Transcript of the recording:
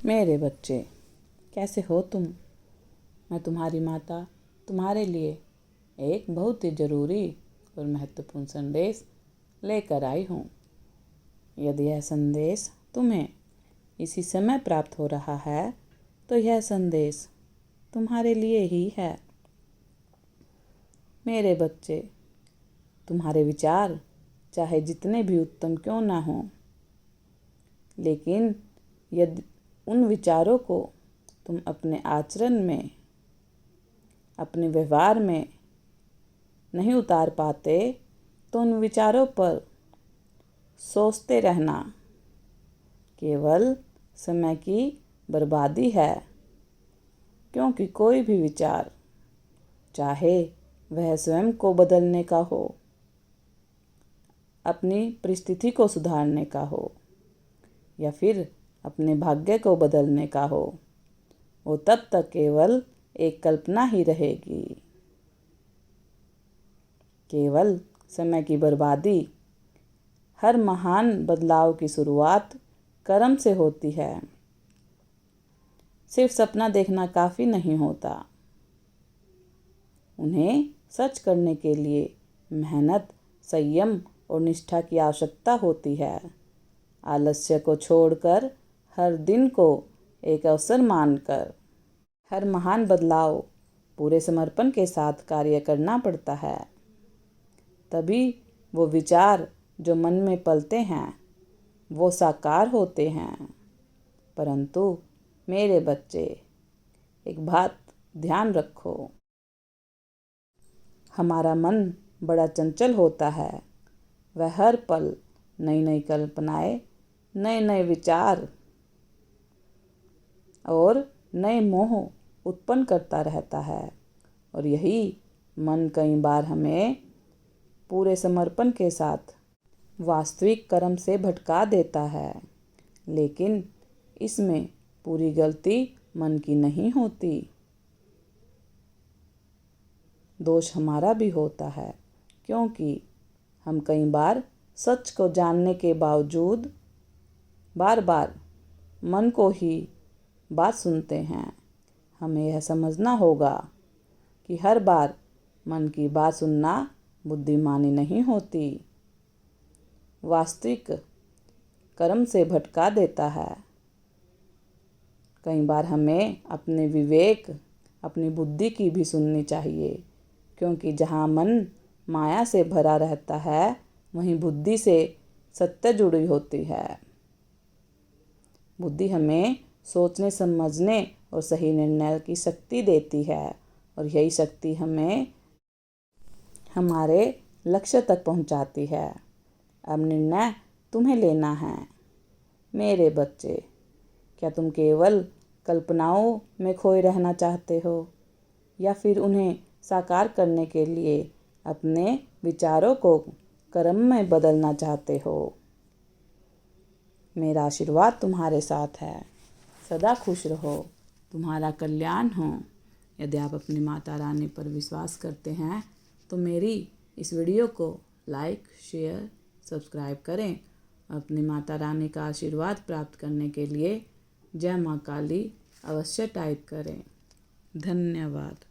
मेरे बच्चे, कैसे हो तुम? मैं तुम्हारी माता तुम्हारे लिए एक बहुत ही ज़रूरी और महत्वपूर्ण संदेश लेकर आई हूँ। यदि यह संदेश तुम्हें इसी समय प्राप्त हो रहा है तो यह संदेश तुम्हारे लिए ही है। मेरे बच्चे, तुम्हारे विचार चाहे जितने भी उत्तम क्यों ना हों, लेकिन यदि उन विचारों को तुम अपने आचरण में, अपने व्यवहार में नहीं उतार पाते तो उन विचारों पर सोचते रहना केवल समय की बर्बादी है। क्योंकि कोई भी विचार, चाहे वह स्वयं को बदलने का हो, अपनी परिस्थिति को सुधारने का हो या फिर अपने भाग्य को बदलने का हो, वो तब तक केवल एक कल्पना ही रहेगी, केवल समय की बर्बादी। हर महान बदलाव की शुरुआत कर्म से होती है। सिर्फ सपना देखना काफ़ी नहीं होता, उन्हें सच करने के लिए मेहनत, संयम और निष्ठा की आवश्यकता होती है। आलस्य को छोड़कर हर दिन को एक अवसर मानकर हर महान बदलाव पूरे समर्पण के साथ कार्य करना पड़ता है। तभी वो विचार जो मन में पलते हैं वो साकार होते हैं। परंतु मेरे बच्चे, एक बात ध्यान रखो, हमारा मन बड़ा चंचल होता है। वह हर पल नई नई कल्पनाएं, नए नए विचार और नए मोह उत्पन्न करता रहता है और यही मन कई बार हमें पूरे समर्पण के साथ वास्तविक कर्म से भटका देता है। लेकिन इसमें पूरी गलती मन की नहीं होती, दोष हमारा भी होता है। क्योंकि हम कई बार सच को जानने के बावजूद बार बार मन को ही बात सुनते हैं। हमें यह समझना होगा कि हर बार मन की बात सुनना बुद्धिमानी नहीं होती, वास्तविक कर्म से भटका देता है। कई बार हमें अपने विवेक, अपनी बुद्धि की भी सुननी चाहिए। क्योंकि जहाँ मन माया से भरा रहता है वहीं बुद्धि से सत्य जुड़ी होती है। बुद्धि हमें सोचने, समझने और सही निर्णय की शक्ति देती है और यही शक्ति हमें हमारे लक्ष्य तक पहुंचाती है। अब निर्णय तुम्हें लेना है। मेरे बच्चे, क्या तुम केवल कल्पनाओं में खोए रहना चाहते हो या फिर उन्हें साकार करने के लिए अपने विचारों को कर्म में बदलना चाहते हो? मेरा आशीर्वाद तुम्हारे साथ है। सदा खुश रहो, तुम्हारा कल्याण हो। यदि आप अपनी माता रानी पर विश्वास करते हैं तो मेरी इस वीडियो को लाइक, शेयर, सब्सक्राइब करें। अपनी माता रानी का आशीर्वाद प्राप्त करने के लिए जय माँ काली अवश्य टाइप करें। धन्यवाद।